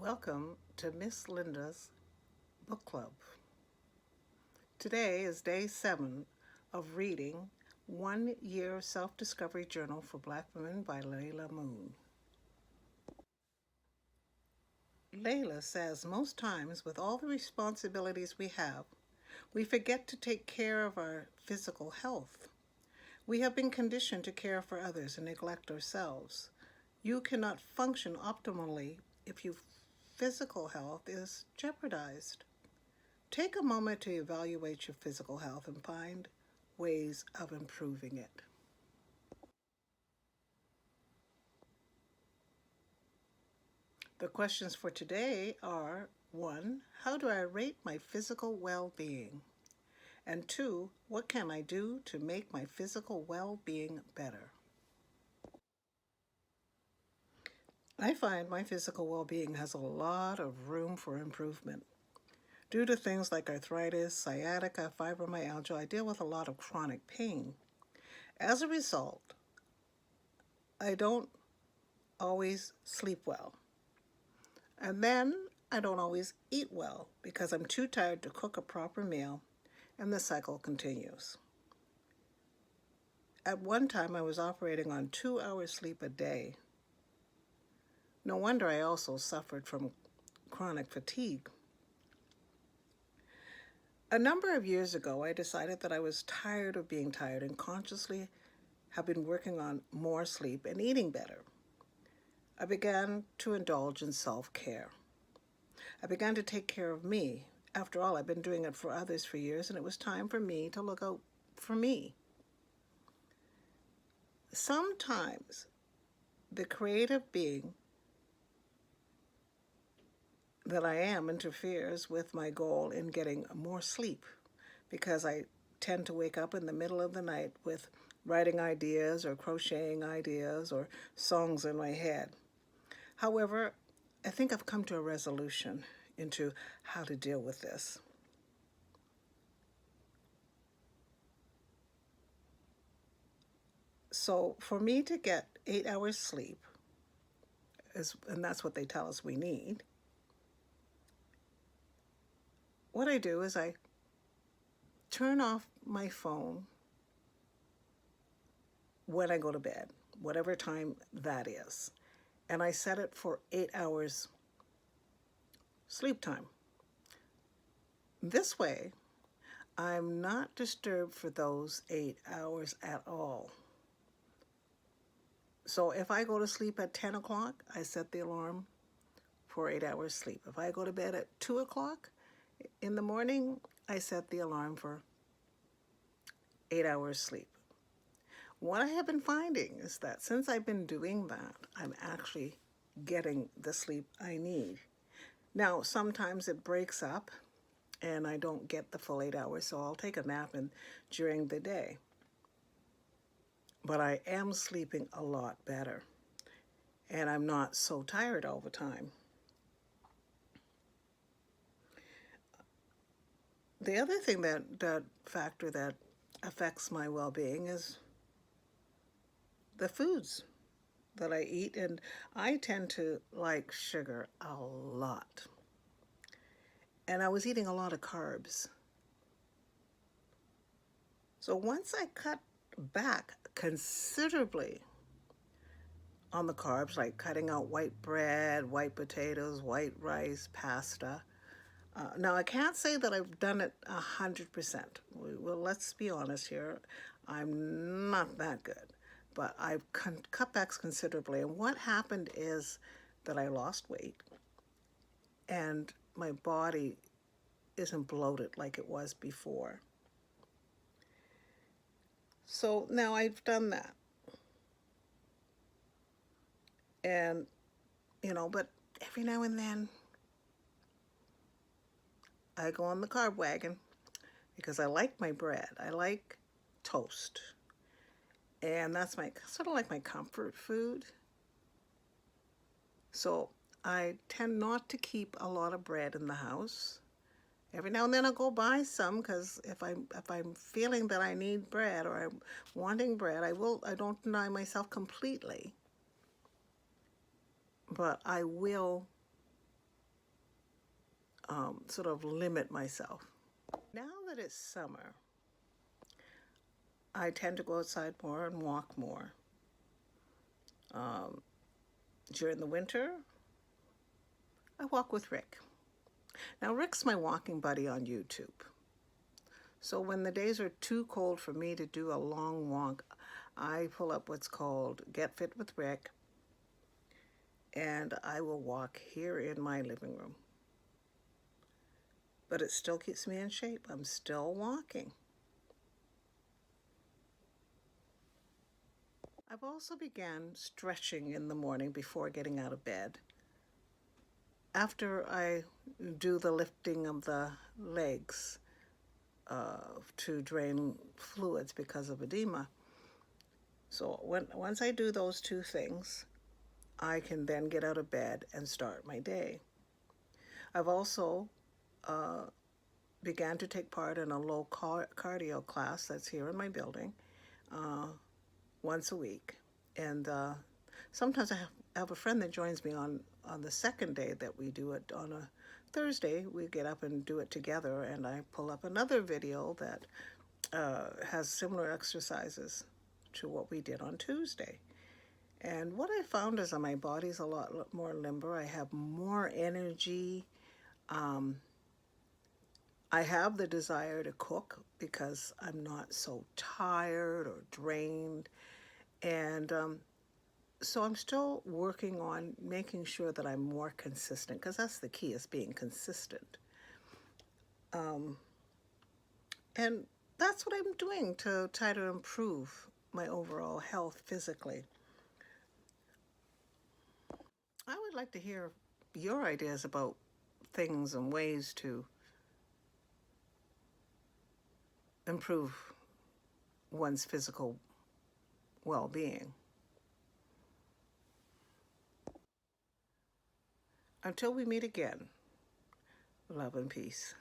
Welcome to Miss Linda's Book Club. Today is day 7 of reading 1 Year Self Discovery Journal for Black Women by Layla Moon. Layla says most times, with all the responsibilities we have, we forget to take care of our physical health. We have been conditioned to care for others and neglect ourselves. You cannot function optimally if your physical health is jeopardized. Take a moment to evaluate your physical health and find ways of improving it. The questions for today are 1. How do I rate my physical well being? And 2. What can I do to make my physical well being better? I find my physical well being has a lot of room for improvement. Due to things like arthritis, sciatica, fibromyalgia, I deal with a lot of chronic pain. As a result, I don't always sleep well. And then I don't always eat well because I'm too tired to cook a proper meal, and the cycle continues. At one time, I was operating on 2 hours sleep a day. No wonder I also suffered from chronic fatigue. A number of years ago, I decided that I was tired of being tired and consciously have been working on more sleep and eating better. I began to indulge in self-care. I began to take care of me. After all, I've been doing it for others for years, and it was time for me to look out for me. Sometimes the creative being that I am interferes with my goal in getting more sleep because I tend to wake up in the middle of the night with writing ideas or crocheting ideas or songs in my head. However, I think I've come to a resolution into how to deal with this. So for me to get 8 hours sleep, and that's what they tell us we need, what I do is I turn off my phone when I go to bed, whatever time that is, and I set it for 8 hours sleep time. This way, I'm not disturbed for those 8 hours at all. So if I go to sleep at 10 o'clock, I set the alarm for 8 hours sleep. If I go to bed at 2 o'clock in the morning, I set the alarm for 8 hours sleep. What I have been finding is that since I've been doing that, I'm actually getting the sleep I need. Now, sometimes it breaks up and I don't get the full 8 hours, so I'll take a nap during the day. But I am sleeping a lot better, and I'm not so tired all the time. The other thing that factor that affects my well-being is the foods that I eat, and I tend to like sugar a lot. And I was eating a lot of carbs. So once I cut back considerably on the carbs, like cutting out white bread, white potatoes, white rice, pasta. Now, I can't say that I've done it 100%. Well, let's be honest here. I'm not that good. But I've cut back considerably. And what happened is that I lost weight. And my body isn't bloated like it was before. So now I've done that. And, but every now and then I go on the carb wagon because I like my bread. I like toast. And that's sort of like my comfort food. So I tend not to keep a lot of bread in the house. Every now and then I'll go buy some because if I'm feeling that I need bread or I'm wanting bread, I don't deny myself completely. But I will sort of limit myself. Now that it's summer, I tend to go outside more and walk more. During the winter, I walk with Rick. Now, Rick's my walking buddy on YouTube. So when the days are too cold for me to do a long walk, I pull up what's called Get Fit with Rick, and I will walk here in my living room. But it still keeps me in shape. I'm still walking. I've also began stretching in the morning before getting out of bed. After I do the lifting of the legs to drain fluids because of edema. So once I do those two things, I can then get out of bed and start my day. I've also began to take part in a low cardio class that's here in my building once a week. And sometimes I have a friend that joins me on the second day that we do it. On a Thursday, we get up and do it together, and I pull up another video that has similar exercises to what we did on Tuesday. And what I found is that my body's a lot more limber. I have more energy. I have the desire to cook because I'm not so tired or drained. And so I'm still working on making sure that I'm more consistent, because that's the key, is being consistent. And that's what I'm doing to try to improve my overall health physically. I would like to hear your ideas about things and ways to improve one's physical well-being. Until we meet again, love and peace.